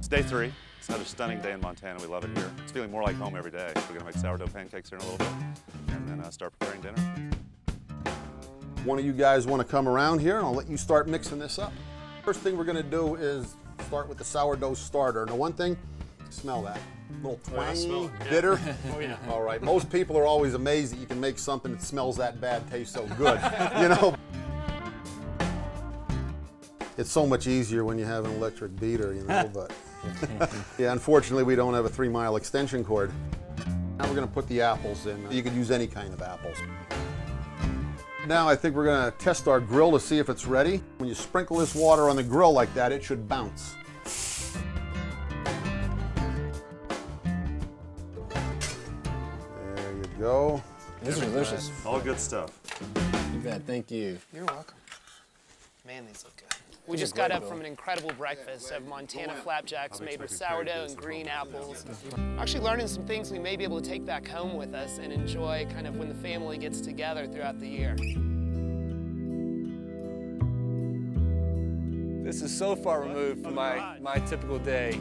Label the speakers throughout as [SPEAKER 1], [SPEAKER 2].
[SPEAKER 1] It's day 3. It's another stunning day in Montana. We love it here. It's feeling more like home every day. We're gonna make sourdough pancakes here in a little bit, and then start preparing dinner.
[SPEAKER 2] One of you guys want to come around here, and I'll let you start mixing this up. First thing we're gonna do is start with the sourdough starter. Now, one thing, smell that. A little twangy, bitter.
[SPEAKER 3] Oh, yeah.
[SPEAKER 2] All right, most people are always amazed that you can make something that smells that bad taste so good, you know? It's so much easier when you have an electric beater, you know, but yeah, unfortunately we don't have a 3-mile extension cord. Now we're gonna put the apples in. You could use any kind of apples. Now I think we're gonna test our grill to see if it's ready. When you sprinkle this water on the grill like that, it should bounce. There you go.
[SPEAKER 3] These are delicious.
[SPEAKER 1] All good stuff.
[SPEAKER 3] You bet, thank you.
[SPEAKER 4] You're welcome. Man, these look good.
[SPEAKER 5] We just got up from an incredible breakfast of Montana flapjacks made with sourdough and green apples. Actually learning some things we may be able to take back home with us and enjoy kind of when the family gets together throughout the year.
[SPEAKER 6] This is so far removed from my typical day.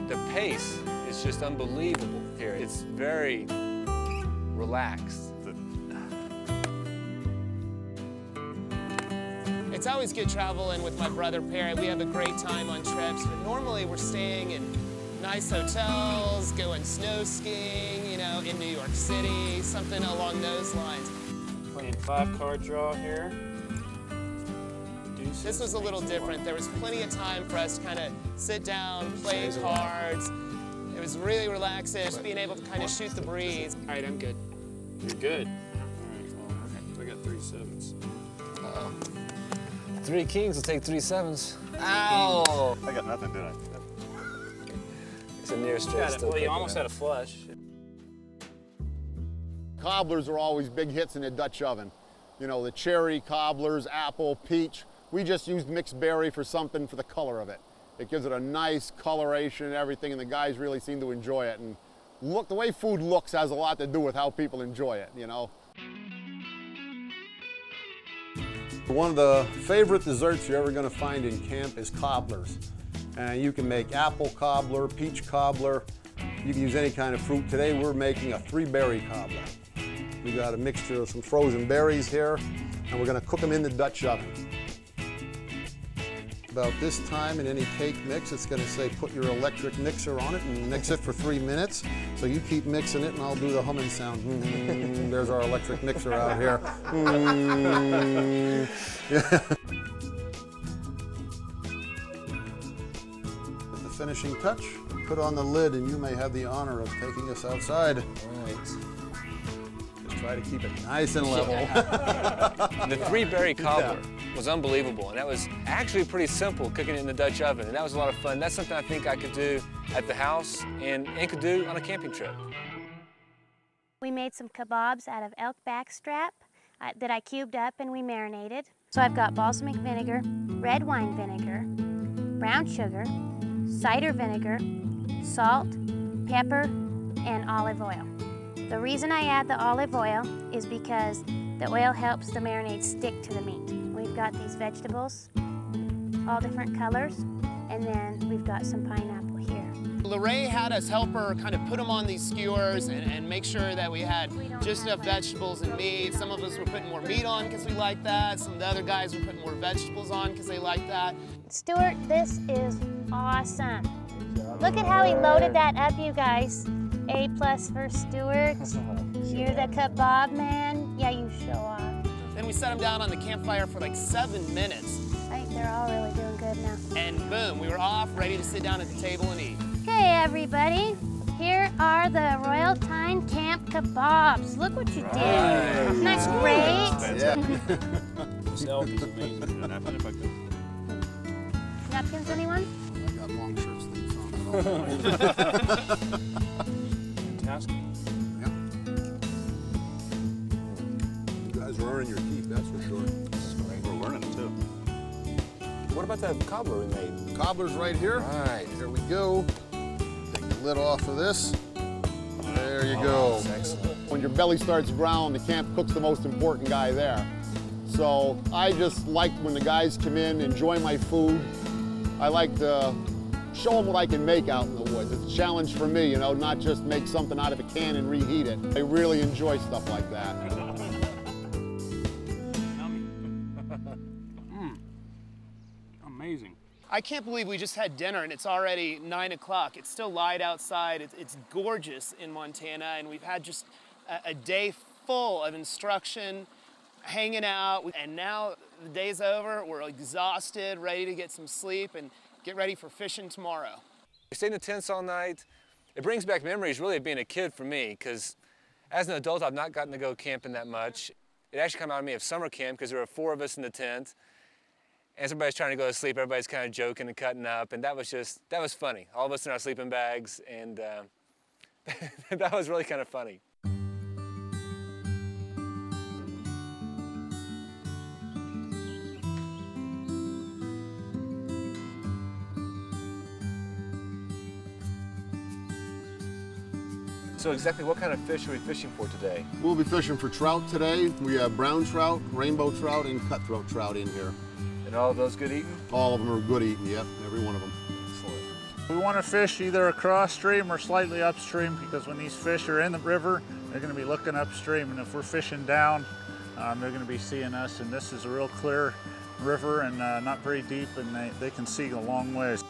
[SPEAKER 6] The pace is just unbelievable here. It's very relaxed.
[SPEAKER 5] It's always good traveling with my brother Perry. We have a great time on trips, but normally we're staying in nice hotels, going snow skiing, you know, in New York City, something along those lines.
[SPEAKER 3] Playing 5-card draw here.
[SPEAKER 5] This was a little different. There was plenty of time for us to kind of sit down, play cards. It was really relaxing, just being able to kind of shoot the breeze. All right, I'm good.
[SPEAKER 3] You're good. All right, well, I got 3 7s.
[SPEAKER 6] Uh-oh. 3 kings will take 3 7s. Ow!
[SPEAKER 1] I got nothing, did I?
[SPEAKER 6] It's a near straight.
[SPEAKER 3] Well, you almost had a flush.
[SPEAKER 2] Cobblers are always big hits in the Dutch oven. You know, the cherry cobblers, apple, peach. We just used mixed berry for something for the color of it. It gives it a nice coloration and everything, and the guys really seem to enjoy it. And look, the way food looks has a lot to do with how people enjoy it, you know. One of the favorite desserts you're ever going to find in camp is cobblers. And you can make apple cobbler, peach cobbler. You can use any kind of fruit. Today we're making a 3-berry cobbler. We got a mixture of some frozen berries here, and we're going to cook them in the Dutch oven. About this time in any cake mix, it's going to say put your electric mixer on it and mix it for 3 minutes. So you keep mixing it and I'll do the humming sound. There's our electric mixer out here. Yeah. The finishing touch, put on the lid and you may have the honor of taking us outside.
[SPEAKER 6] All right.
[SPEAKER 2] Just try to keep it nice and level.
[SPEAKER 6] The 3-berry cobbler was unbelievable, and that was actually pretty simple, cooking it in the Dutch oven, and that was a lot of fun. That's something I think I could do at the house and could do on a camping trip.
[SPEAKER 7] We made some kebabs out of elk backstrap that I cubed up and we marinated. So I've got balsamic vinegar, red wine vinegar, brown sugar, cider vinegar, salt, pepper, and olive oil. The reason I add the olive oil is because the oil helps the marinade stick to the meat. We've got these vegetables, all different colors, and then we've got some pineapple here.
[SPEAKER 5] Lorraine had us help her kind of put them on these skewers and make sure that we had just enough vegetables and meat. Some of us were putting more meat on because we like that. Some of the other guys were putting more vegetables on because they like that.
[SPEAKER 7] Stuart, this is awesome. Look at how he loaded that up, you guys. A+ for Stuart. You're the kebab man. Yeah, you show off.
[SPEAKER 5] Then we set them down on the campfire for like 7 minutes.
[SPEAKER 7] I think they're all really doing good now.
[SPEAKER 5] And boom, we were off, ready to sit down at the table and eat.
[SPEAKER 7] Okay, everybody. Here are the Royal Tine Camp kebabs. Look what you did.
[SPEAKER 6] Right.
[SPEAKER 7] Isn't that great?
[SPEAKER 2] Yeah.
[SPEAKER 3] This elk is amazing.
[SPEAKER 7] Napkins, anyone?
[SPEAKER 2] I got long shirts things on.
[SPEAKER 3] Fantastic.
[SPEAKER 2] Yeah. You guys are earning your keep, that's for sure.
[SPEAKER 1] We're learning too.
[SPEAKER 6] What about that cobbler we made?
[SPEAKER 2] Cobbler's right here.
[SPEAKER 6] Right.
[SPEAKER 2] Here we go. Take the lid off of this. There you go.
[SPEAKER 6] That's excellent.
[SPEAKER 2] When your belly starts growling, the camp cook's the most important guy there. So I just like when the guys come in, enjoy my food. I like to show them what I can make out in the woods. It's a challenge for me, you know, not just make something out of a can and reheat it. I really enjoy stuff like that.
[SPEAKER 3] Amazing.
[SPEAKER 5] I can't believe we just had dinner and it's already 9 o'clock. It's still light outside. It's gorgeous in Montana, and we've had just a day full of instruction, hanging out, and now the day's over. We're exhausted, ready to get some sleep and get ready for fishing tomorrow.
[SPEAKER 6] We stayed in the tents all night. It brings back memories really of being a kid for me, because as an adult I've not gotten to go camping that much. It actually came out of me of summer camp because there were 4 of us in the tent. As everybody's trying to go to sleep, everybody's kind of joking and cutting up, and that was funny. All of us in our sleeping bags, and that was really kind of funny. So exactly what kind of fish are we fishing for today?
[SPEAKER 2] We'll be fishing for trout today. We have brown trout, rainbow trout, and cutthroat trout in here.
[SPEAKER 6] And all of those good eating?
[SPEAKER 2] All of them are good eating, yep, every one of them.
[SPEAKER 6] Excellent.
[SPEAKER 3] We want to fish either across stream or slightly upstream, because when these fish are in the river, they're going to be looking upstream, and if we're fishing down, they're going to be seeing us. And this is a real clear river and not very deep, and they can see a long ways.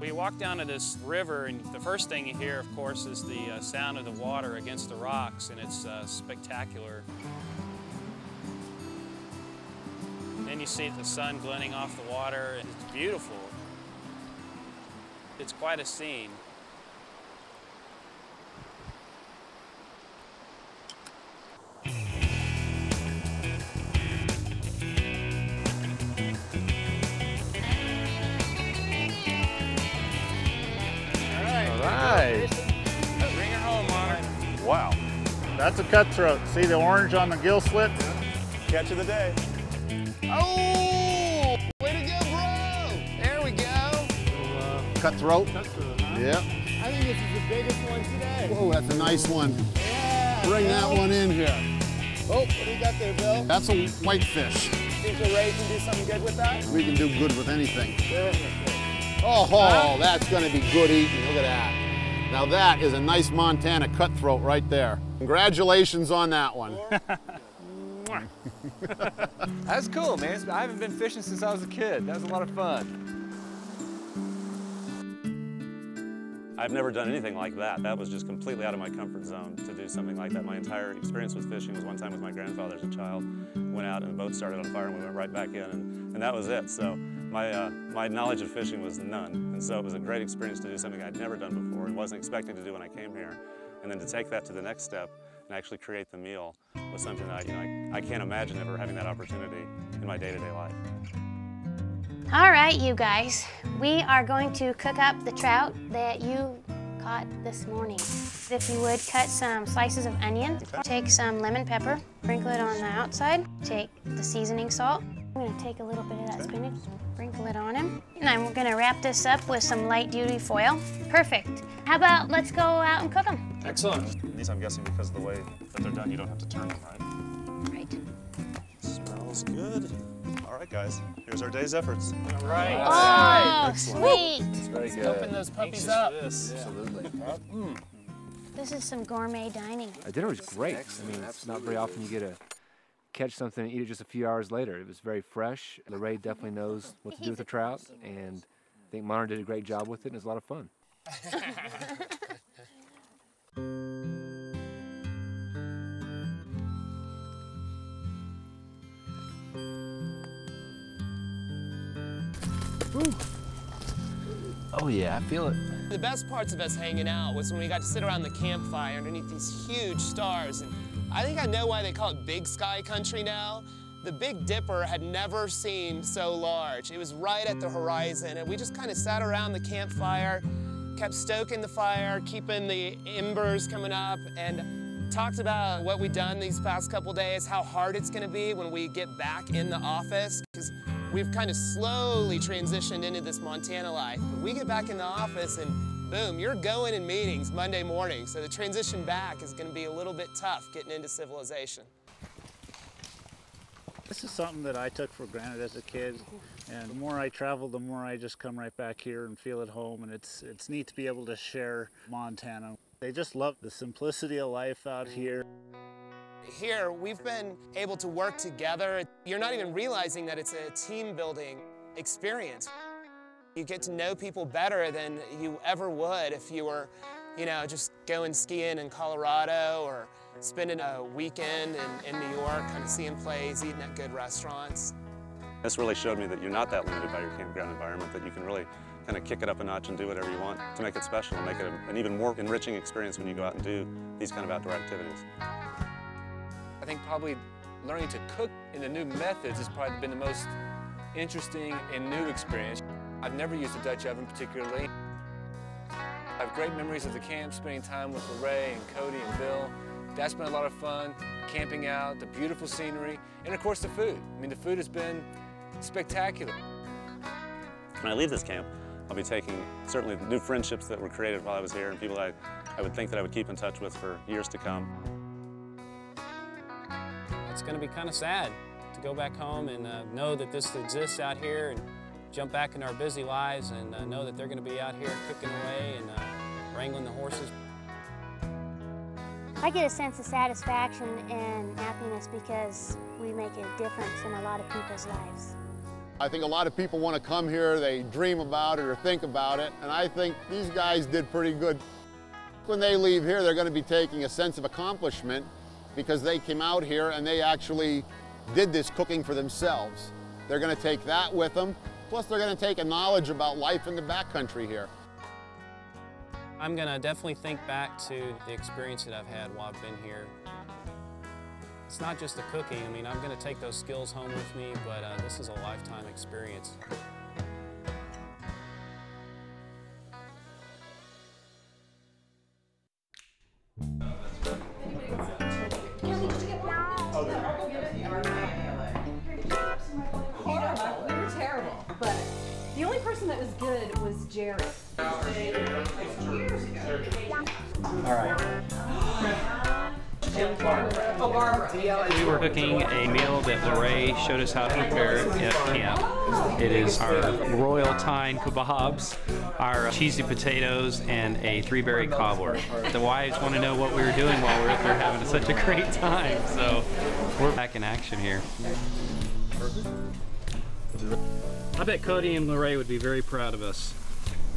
[SPEAKER 8] We walk down to this river, and the first thing you hear, of course, is the sound of the water against the rocks, and it's spectacular. Then you see the sun glinting off the water, and it's beautiful. It's quite a scene.
[SPEAKER 3] Bring her home, Monty.
[SPEAKER 1] Wow.
[SPEAKER 3] That's a cutthroat. See the orange on the gill slit?
[SPEAKER 1] Catch of the day.
[SPEAKER 5] Oh! Way to go, bro! There we go.
[SPEAKER 2] Cutthroat? Yep.
[SPEAKER 5] I think this is the biggest one today.
[SPEAKER 2] Whoa, that's a nice one.
[SPEAKER 5] Yeah.
[SPEAKER 2] Bring that one in here.
[SPEAKER 5] Oh, what do you got there, Bill?
[SPEAKER 2] That's a whitefish.
[SPEAKER 5] Think the Ray can do something good with that?
[SPEAKER 2] We can do good with anything. Oh, that's going to be good eating. Look at that. Now that is a nice Montana cutthroat right there. Congratulations on that one.
[SPEAKER 6] That's cool, man. I haven't been fishing since I was a kid. That was a lot of fun.
[SPEAKER 1] I've never done anything like that. That was just completely out of my comfort zone to do something like that. My entire experience with fishing was one time with my grandfather as a child. Went out and the boat started on fire and we went right back in, and that was it. So my knowledge of fishing was none. And so it was a great experience to do something I'd never done before and wasn't expecting to do when I came here. And then to take that to the next step and actually create the meal was something that I can't imagine ever having that opportunity in my day-to-day life.
[SPEAKER 7] All right, you guys, we are going to cook up the trout that you caught this morning. If you would, cut some slices of onion, take some lemon pepper, sprinkle it on the outside, take the seasoning salt. I'm gonna take a little bit of that spinach, sprinkle it on him, and I'm gonna wrap this up with some light duty foil. Perfect. How about let's go out and cook them?
[SPEAKER 1] Excellent. These, I'm guessing, because of the way that they're done, you don't have to turn them, right?
[SPEAKER 7] Right.
[SPEAKER 1] Smells good. All right, guys, here's our day's efforts.
[SPEAKER 5] All right.
[SPEAKER 7] Oh,
[SPEAKER 1] Excellent.
[SPEAKER 7] sweet.
[SPEAKER 6] It's very good.
[SPEAKER 5] Open those puppies up.
[SPEAKER 6] Absolutely.
[SPEAKER 7] This is some gourmet dining.
[SPEAKER 9] Dinner was great. I mean, it's not very often you get to catch something and eat it just a few hours later. It was very fresh. Ray definitely knows what to do with the trout, and I think Monter did a great job with it, and it was a lot of fun.
[SPEAKER 5] Ooh.
[SPEAKER 9] Oh yeah, I feel it.
[SPEAKER 5] The best parts of us hanging out was when we got to sit around the campfire underneath these huge stars. And I think I know why they call it Big Sky Country now. The Big Dipper had never seemed so large. It was right at the horizon, and we just kind of sat around the campfire, kept stoking the fire, keeping the embers coming up, and talked about what we've done these past couple days, how hard it's gonna be when we get back in the office, because we've kind of slowly transitioned into this Montana life. But we get back in the office and boom, you're going in meetings Monday morning. So the transition back is going to be a little bit tough getting into civilization.
[SPEAKER 3] This is something that I took for granted as a kid, and the more I travel, the more I just come right back here and feel at home, and it's neat to be able to share Montana. They just love the simplicity of life out here.
[SPEAKER 5] Here, we've been able to work together. You're not even realizing that it's a team-building experience. You get to know people better than you ever would if you were, you know, just going skiing in Colorado or spending a weekend in New York, kind of seeing plays, eating at good restaurants.
[SPEAKER 1] This really showed me that you're not that limited by your campground environment, that you can really kind of kick it up a notch and do whatever you want to make it special and make it an even more enriching experience when you go out and do these kind of outdoor activities.
[SPEAKER 6] I think probably learning to cook in the new methods has probably been the most interesting and new experience. I've never used a Dutch oven particularly. I have great memories of the camp, spending time with Ray and Cody and Bill. That's been a lot of fun, camping out, the beautiful scenery, and of course the food. I mean, the food has been spectacular.
[SPEAKER 1] When I leave this camp, I'll be taking certainly new friendships that were created while I was here and people that I would think that I would keep in touch with for years to come.
[SPEAKER 8] It's going to be kind of sad to go back home and know that this exists out here and jump back into our busy lives and know that they're going to be out here cooking away and wrangling the horses.
[SPEAKER 7] I get a sense of satisfaction and happiness because we make a difference in a lot of people's lives.
[SPEAKER 2] I think a lot of people want to come here, they dream about it or think about it, and I think these guys did pretty good. When they leave here, they're going to be taking a sense of accomplishment because they came out here and they actually did this cooking for themselves. They're going to take that with them, plus they're going to take a knowledge about life in the backcountry here.
[SPEAKER 8] I'm going to definitely think back to the experience that I've had while I've been here. It's not just the cooking. I mean, I'm going to take those skills home with me, but this is a lifetime experience.
[SPEAKER 10] Horrible. We were terrible. But the only person that was good was Jerry.
[SPEAKER 11] All right. We were cooking a meal that Lorraine showed us how to prepare at camp. It is our royal Tine kebabs, our cheesy potatoes, and a 3-berry cobbler. The wives want to know what we were doing while we were up there having such a great time, so we're back in action here. I bet Cody and Lorraine would be very proud of us.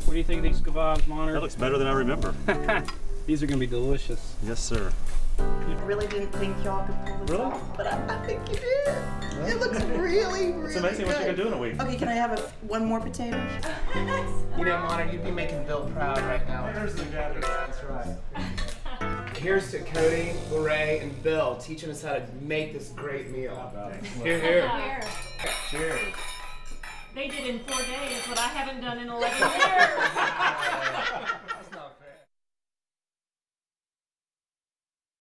[SPEAKER 11] What do you think of these kebabs, Monter?
[SPEAKER 1] That looks better than I remember.
[SPEAKER 11] These are going to be delicious.
[SPEAKER 1] Yes, sir.
[SPEAKER 12] I really didn't think y'all could pull this off, but I think you did. It looks really, really
[SPEAKER 1] It's amazing
[SPEAKER 12] good.
[SPEAKER 1] what you can do in a week.
[SPEAKER 12] Okay, can I have one more potato?
[SPEAKER 4] You know, Monter, you'd be making Bill proud right now.
[SPEAKER 1] There's the gathering.
[SPEAKER 4] That's right. Here's to Cody, Lorraine, and Bill teaching us how to make this great meal. Here, here. Cheers.
[SPEAKER 10] They did in 4 days what I haven't done in 11 years.